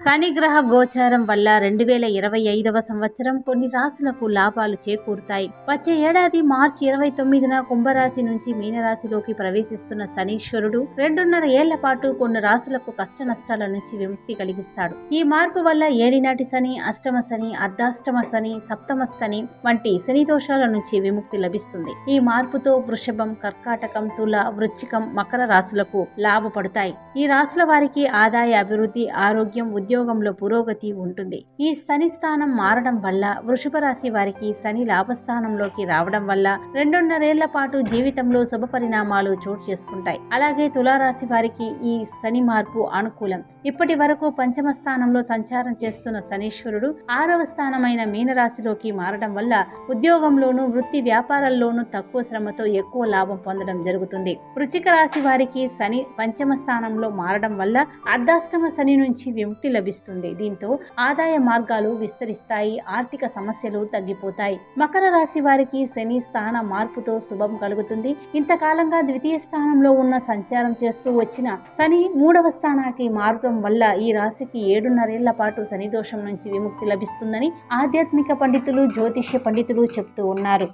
శనిగ్రహ గోచారం వల్ల 2025వ సంవత్సరం కొన్ని రాశులకు లాభాలు చేకూరుతాయి. వచ్చే ఏడాది మార్చి 29న కుంభరాశి నుంచి మీనరాశిలోకి ప్రవేశిస్తున్న శనీశ్వరుడు 2.5 ఏళ్ల పాటు కొన్ని రాశులకు కష్ట నష్టాల నుంచి విముక్తి కలిగిస్తాడు. ఈ మార్పు వల్ల ఏలినాటి శని, అష్టమ శని, అర్ధాష్టమ శని, సప్తమ శని వంటి శని దోషాల నుంచి విముక్తి లభిస్తుంది. ఈ మార్పుతో వృషభం, కర్కాటకం, తుల, వృశ్చికం, మకర రాశులకు లాభపడతాయి. ఈ రాశుల వారికి ఆదాయ అభివృద్ధి, ఆరోగ్యం, ఉద్యోగంలో పురోగతి ఉంటుంది. ఈ శని స్థానం మారడం వల్ల వృషభ రాశి వారికి శని లాభస్థానంలోకి రావడం వల్ల 2.5 ఏళ్ల పాటు జీవితంలో శుభ పరిణామాలు చోటు చేసుకుంటాయి. అలాగే తులారాశి వారికి ఈ శని మార్పు అనుకూలం. ఇప్పటి వరకు పంచమ స్థానంలో సంచారం చేస్తున్న శనీశ్వరుడు 6వ స్థానమైన మీనరాశిలోకి మారడం వల్ల ఉద్యోగంలోనూ వృత్తి వ్యాపారాల్లోనూ తక్కువ శ్రమతో ఎక్కువ లాభం పొందడం జరుగుతుంది. వృశ్చిక రాశి వారికి శని పంచమ స్థానంలో మారడం వల్ల అర్ధాష్టమ శని నుంచి విముక్తి లభిస్తుంది. దీంతో ఆదాయ మార్గాలు విస్తరిస్తాయి, ఆర్థిక సమస్యలు తగ్గిపోతాయి. మకర రాశి వారికి శని స్థాన మార్పుతో శుభం కలుగుతుంది. ఇంతకాలంగా ద్వితీయ స్థానంలో ఉన్న సంచారం చేస్తూ వచ్చిన శని 3వ స్థానానికి మార్గం వల్ల ఈ రాశికి 7.5 ఏళ్ల పాటు శని దోషం నుంచి విముక్తి లభిస్తుందని ఆధ్యాత్మిక పండితులు, జ్యోతిష్య పండితులు చెప్తూ ఉన్నారు.